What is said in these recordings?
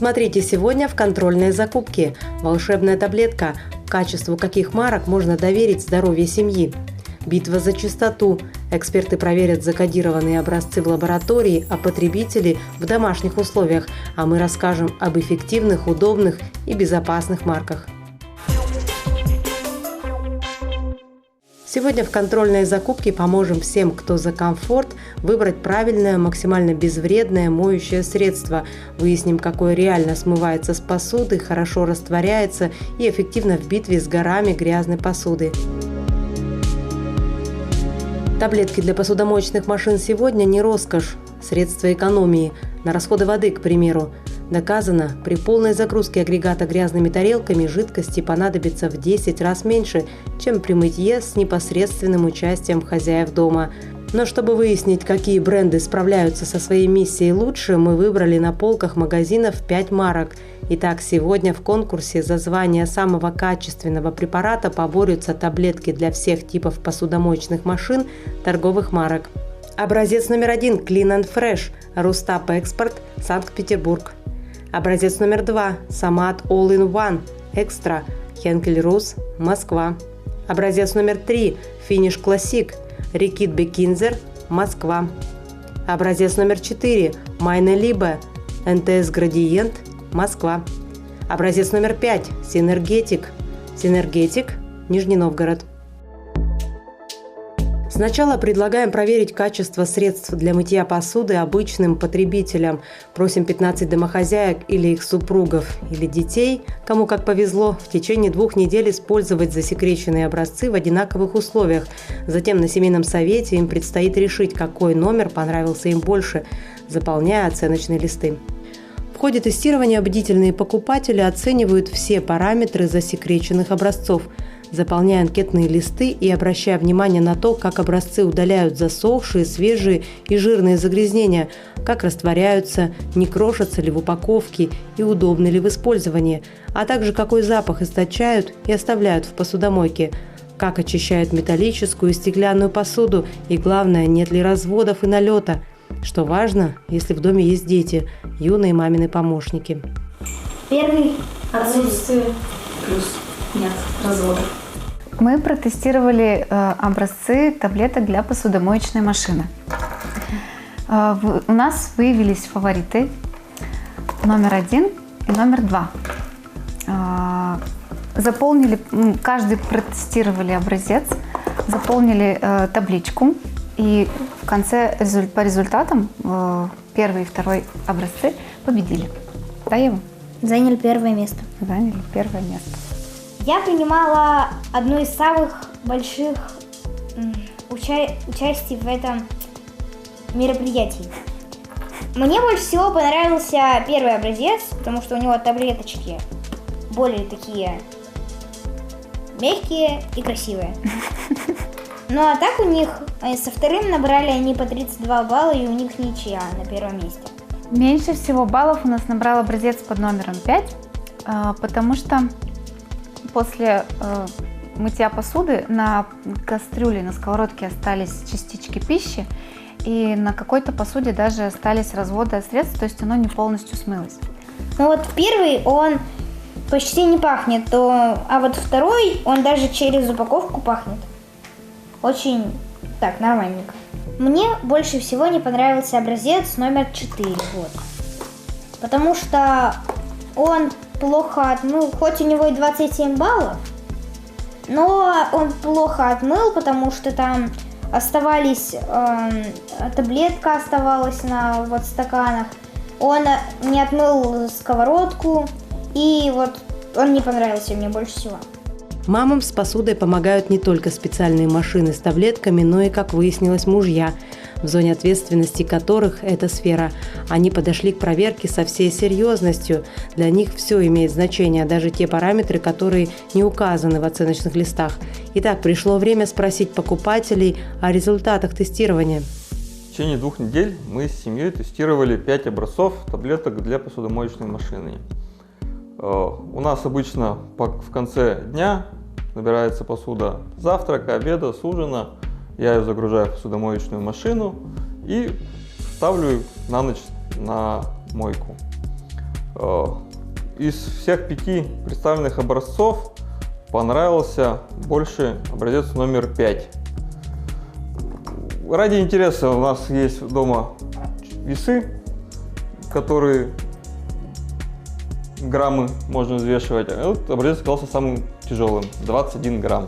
Смотрите сегодня в контрольные закупки. Волшебная таблетка. Качеству каких марок можно доверить здоровье семьи? Битва за чистоту. Эксперты проверят закодированные образцы в лаборатории, а потребители в домашних условиях. А мы расскажем об эффективных, удобных и безопасных марках. Сегодня в контрольной закупке поможем всем, кто за комфорт, выбрать правильное, максимально безвредное моющее средство. Выясним, какое реально смывается с посуды, хорошо растворяется и эффективно в битве с горами грязной посуды. Таблетки для посудомоечных машин сегодня не роскошь, средство экономии, на расходы воды, к примеру. Доказано, при полной загрузке агрегата грязными тарелками жидкости понадобится в 10 раз меньше, чем при мытье с непосредственным участием хозяев дома. Но чтобы выяснить, какие бренды справляются со своей миссией лучше, мы выбрали на полках магазинов 5 марок. Итак, сегодня в конкурсе за звание самого качественного препарата поборются таблетки для всех типов посудомоечных машин торговых марок. Образец номер 1 Clean and Fresh, Рустап Экспорт, Санкт-Петербург. Образец номер 2 Самат All-in-One, Экстра, Хенкель Рус, Москва. Образец номер 3 Finish Classic, Рикит Бекинзер, Москва. Образец номер 4 Майне Либе, НТС Градиент, Москва. Образец номер 5 Синергетик, Нижний Новгород. Сначала предлагаем проверить качество средств для мытья посуды обычным потребителям. Просим 15 домохозяек или их супругов или детей, кому как повезло, в течение 2 недель использовать засекреченные образцы в одинаковых условиях. Затем на семейном совете им предстоит решить, какой номер понравился им больше, заполняя оценочные листы. В ходе тестирования бдительные покупатели оценивают все параметры засекреченных образцов, заполняя анкетные листы и обращая внимание на то, как образцы удаляют засохшие, свежие и жирные загрязнения, как растворяются, не крошатся ли в упаковке и удобны ли в использовании, а также какой запах источают и оставляют в посудомойке, как очищают металлическую и стеклянную посуду и, главное, нет ли разводов и налета, что важно, если в доме есть дети, юные мамины помощники. Первый – отсутствие, плюс нет разводов. Мы протестировали образцы таблеток для посудомоечной машины. У нас выявились фавориты номер 1 и номер 2. Каждый протестировали образец, заполнили табличку и в конце по результатам первый и второй образцы победили. Да, Ева? Заняли первое место. Заняли первое место. Я принимала одно из самых больших участий в этом мероприятии. Мне больше всего понравился первый образец, потому что у него таблеточки более такие мягкие и красивые. Ну а так у них со вторым набрали они по 32 балла, и у них ничья на первом месте. Меньше всего баллов у нас набрал образец под номером 5, потому что после мытья посуды на кастрюле, на сковородке остались частички пищи, и на какой-то посуде даже остались разводы от средств, то есть оно не полностью смылось. Ну вот первый, он почти не пахнет, а вот второй, он даже через упаковку пахнет. Очень так, нормальненько. Мне больше всего не понравился образец номер 4, вот. Потому что он плохо отмыл, хоть у него и 27 баллов, но он плохо отмыл, потому что там оставались, таблетка оставалась на вот стаканах, он не отмыл сковородку, и вот он не понравился мне больше всего. Мамам с посудой помогают не только специальные машины с таблетками, но и, как выяснилось, мужья, в зоне ответственности которых эта сфера. Они подошли к проверке со всей серьезностью. Для них все имеет значение, даже те параметры, которые не указаны в оценочных листах. Итак, пришло время спросить покупателей о результатах тестирования. В течение 2 недель мы с семьей тестировали 5 образцов таблеток для посудомоечной машины. У нас обычно в конце дня набирается посуда завтрака, обеда, с ужина. Я ее загружаю в посудомоечную машину и ставлю на ночь на мойку. Из всех 5 представленных образцов понравился больше образец номер 5. Ради интереса у нас есть дома весы, которые граммы можно взвешивать. Этот образец оказался самым тяжелым, 21 грамм.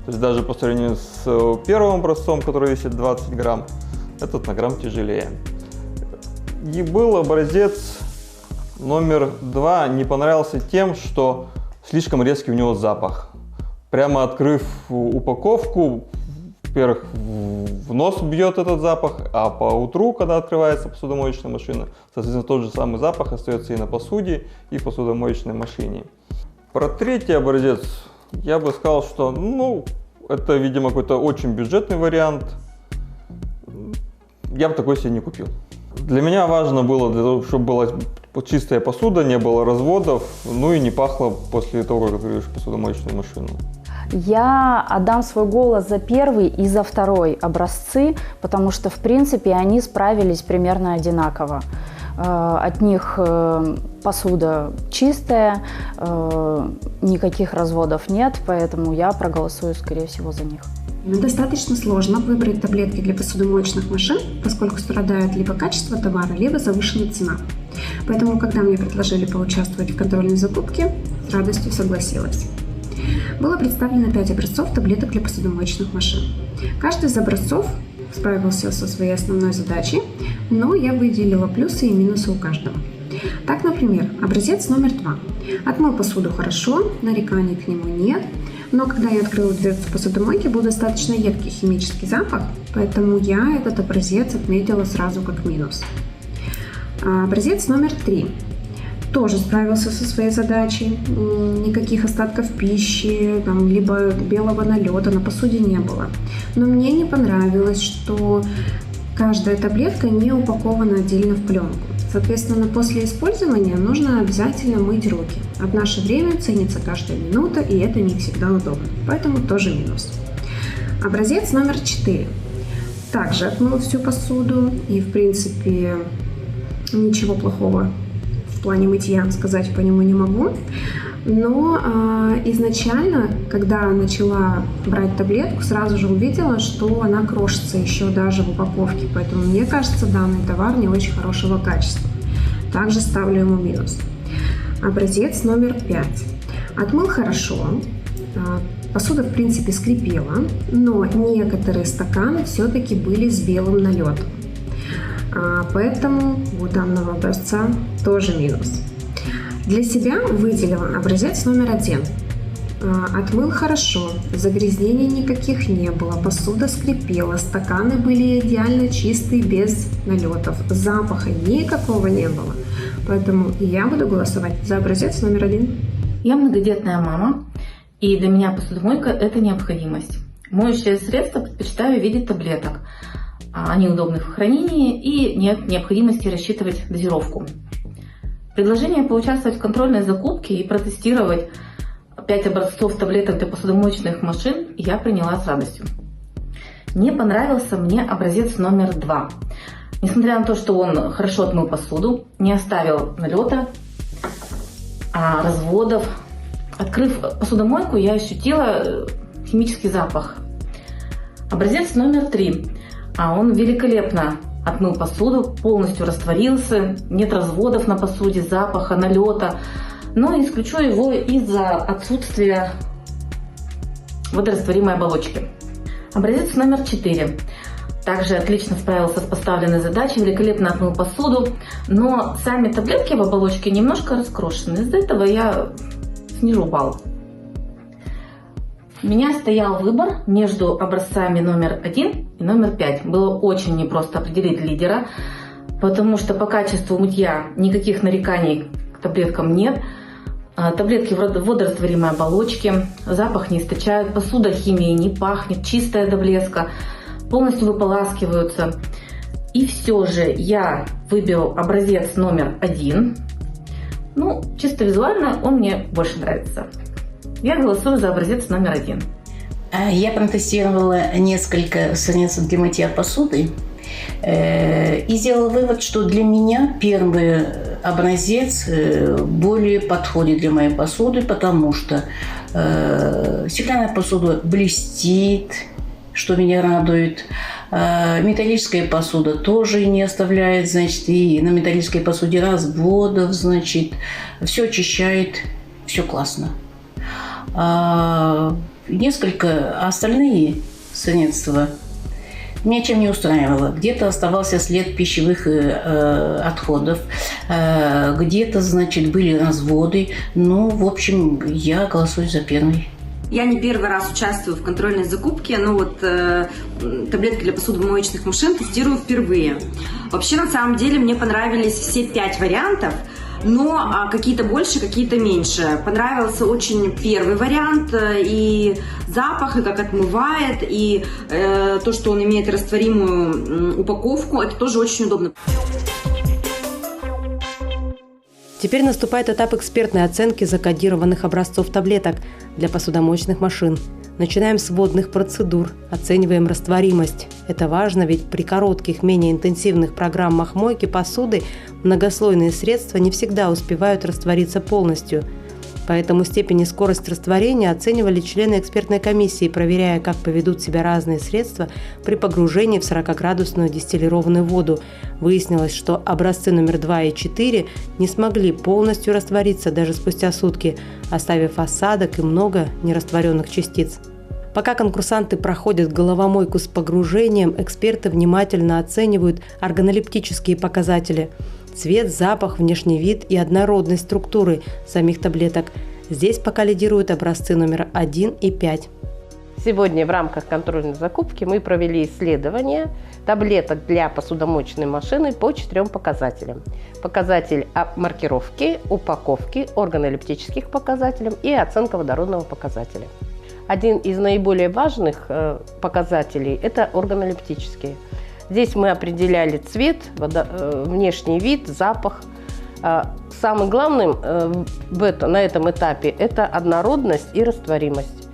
То есть даже по сравнению с первым образцом, который весит 20 грамм, этот на грамм тяжелее. И был образец номер 2, не понравился тем, что слишком резкий у него запах. Прямо открыв упаковку, во-первых, в нос бьет этот запах, а по утру, когда открывается посудомоечная машина, соответственно, тот же самый запах остается и на посуде, и в посудомоечной машине. Про третий образец я бы сказал, что это, видимо, какой-то очень бюджетный вариант. Я бы такой себе не купил. Для меня важно было, для того, чтобы была чистая посуда, не было разводов, и не пахло после того, как откроешь посудомоечную машину. Я отдам свой голос за первый и за второй образцы, потому что, в принципе, они справились примерно одинаково. От них посуда чистая, никаких разводов нет, поэтому я проголосую, скорее всего, за них. Достаточно сложно выбрать таблетки для посудомоечных машин, поскольку страдает либо качество товара, либо завышенная цена. Поэтому, когда мне предложили поучаствовать в контрольной закупке, с радостью согласилась. Было представлено 5 образцов таблеток для посудомоечных машин. Каждый из образцов справился со своей основной задачей, но я выделила плюсы и минусы у каждого. Так, например, образец номер 2. Отмыл посуду хорошо, нареканий к нему нет, но когда я открыла дверцу посудомойки, был достаточно едкий химический запах, поэтому я этот образец отметила сразу как минус. Образец номер 3. Тоже справился со своей задачей, никаких остатков пищи, либо белого налета на посуде не было. Но мне не понравилось, что каждая таблетка не упакована отдельно в пленку. Соответственно, после использования нужно обязательно мыть руки. А в наше время ценится каждая минута, и это не всегда удобно. Поэтому тоже минус. Образец номер 4. Также отмыл всю посуду, и в принципе ничего плохого в плане мытья сказать по нему не могу. Но изначально, когда начала брать таблетку, сразу же увидела, что она крошится еще даже в упаковке. Поэтому мне кажется, данный товар не очень хорошего качества. Также ставлю ему минус. Образец номер 5. Отмыл хорошо. Посуда, в принципе, скрипела, но некоторые стаканы все-таки были с белым налетом. Поэтому у данного образца тоже минус. Для себя выделила образец номер 1. Отмыл хорошо, загрязнений никаких не было, посуда скрипела, стаканы были идеально чистые, без налетов, запаха никакого не было. Поэтому я буду голосовать за образец номер 1. Я многодетная мама, и для меня посудомойка – это необходимость. Моющее средство предпочитаю в виде таблеток. Они удобны в хранении и нет необходимости рассчитывать дозировку. Предложение поучаствовать в контрольной закупке и протестировать 5 образцов таблеток для посудомоечных машин я приняла с радостью. Не понравился мне образец номер 2. Несмотря на то, что он хорошо отмыл посуду, не оставил налета, разводов. Открыв посудомойку, я ощутила химический запах. Образец номер 3. Он великолепно отмыл посуду, полностью растворился, нет разводов на посуде, запаха, налета. Но исключу его из-за отсутствия водорастворимой оболочки. Образец номер 4. Также отлично справился с поставленной задачей, великолепно отмыл посуду, но сами таблетки в оболочке немножко раскрошены. Из-за этого я снижу балл. У меня стоял выбор между образцами номер 1 и номер 5. Было очень непросто определить лидера, потому что по качеству мытья никаких нареканий к таблеткам нет. Таблетки в водорастворимой оболочке, запах не источают, посуда химией не пахнет, чистая до блеска, полностью выполаскиваются. И все же я выберу образец номер 1. Чисто визуально он мне больше нравится. Я голосую за образец номер 1. Я протестировала несколько средств для мытья посуды и сделала вывод, что для меня первый образец более подходит для моей посуды, потому что стеклянная посуда блестит, что меня радует. Металлическая посуда тоже не оставляет, значит, и на металлической посуде разводов, значит, все очищает, все классно. Несколько остальные средства меня чем не устраивало. Где-то оставался след пищевых отходов, где-то, значит, были разводы. Ну, в общем, я голосую за первый. Я не первый раз участвую в контрольной закупке, но вот таблетки для посудомоечных машин тестирую впервые. Вообще, на самом деле, мне понравились все 5 вариантов, но какие-то больше, какие-то меньше. Понравился очень первый вариант, и запах, и как отмывает, и то, что он имеет растворимую упаковку, это тоже очень удобно. Теперь наступает этап экспертной оценки закодированных образцов таблеток для посудомоечных машин. Начинаем с вводных процедур, оцениваем растворимость. Это важно, ведь при коротких, менее интенсивных программах мойки посуды многослойные средства не всегда успевают раствориться полностью. Поэтому степень и скорость растворения оценивали члены экспертной комиссии, проверяя, как поведут себя разные средства при погружении в 40-градусную дистиллированную воду. Выяснилось, что образцы номер 2 и 4 не смогли полностью раствориться даже спустя сутки, оставив осадок и много нерастворенных частиц. Пока конкурсанты проходят головомойку с погружением, эксперты внимательно оценивают органолептические показатели – цвет, запах, внешний вид и однородность структуры самих таблеток. Здесь пока лидируют образцы номер 1 и 5. Сегодня в рамках контрольной закупки мы провели исследование таблеток для посудомоечной машины по 4 показателям. Показатель маркировки, упаковки, органолептических показателей и оценка водородного показателя. Один из наиболее важных показателей – это органолептические. Здесь мы определяли цвет, внешний вид, запах. Самым главным на этом этапе – это однородность и растворимость.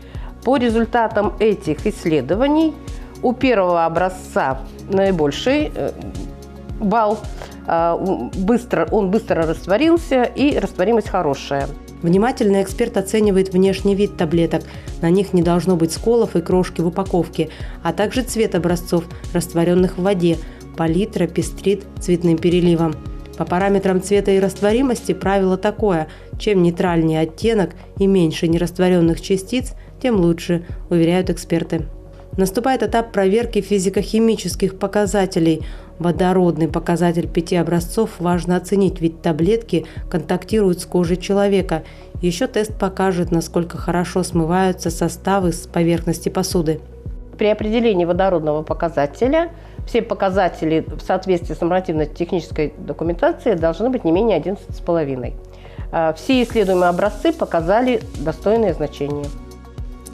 По результатам этих исследований у первого образца наибольший балл, он быстро растворился и растворимость хорошая. Внимательно эксперт оценивает внешний вид таблеток. На них не должно быть сколов и крошки в упаковке, а также цвет образцов, растворенных в воде. Палитра пестрит цветным переливом. По параметрам цвета и растворимости правило такое: чем нейтральнее оттенок и меньше нерастворенных частиц, тем лучше, уверяют эксперты. Наступает этап проверки физико-химических показателей. Водородный показатель 5 образцов важно оценить, ведь таблетки контактируют с кожей человека. Еще тест покажет, насколько хорошо смываются составы с поверхности посуды. При определении водородного показателя все показатели в соответствии с нормативно-технической документацией должны быть не менее 11,5. Все исследуемые образцы показали достойные значения.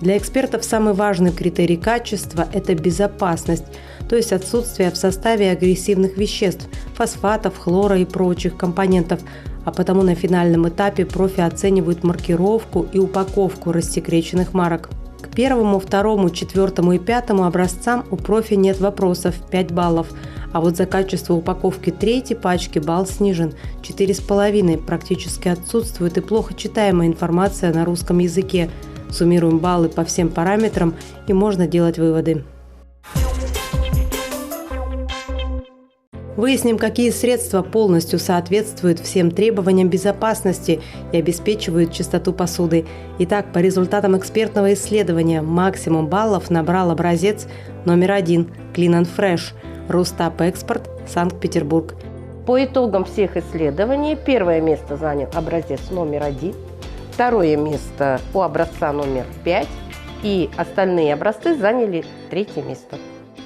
Для экспертов самый важный критерий качества – это безопасность, то есть отсутствие в составе агрессивных веществ, фосфатов, хлора и прочих компонентов, а потому на финальном этапе профи оценивают маркировку и упаковку рассекреченных марок. К 1, 2, 4 и 5 образцам у профи нет вопросов – 5 баллов, а вот за качество упаковки 3 пачки балл снижен – 4,5, практически отсутствует и плохо читаемая информация на русском языке. Суммируем баллы по всем параметрам, и можно делать выводы. Выясним, какие средства полностью соответствуют всем требованиям безопасности и обеспечивают чистоту посуды. Итак, по результатам экспертного исследования максимум баллов набрал образец номер 1 Clean & Fresh, Рустап Экспорт, Санкт-Петербург. По итогам всех исследований первое место занял образец номер 1, второе место у образца номер 5 и остальные образцы заняли 3-е место.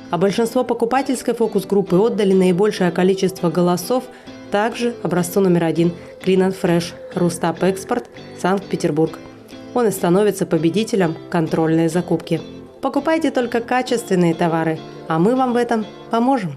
А большинство покупательской фокус-группы отдали наибольшее количество голосов также образцу номер 1 Clean & Fresh, Рустап Экспорт, Санкт-Петербург. Он и становится победителем контрольной закупки. Покупайте только качественные товары, а мы вам в этом поможем.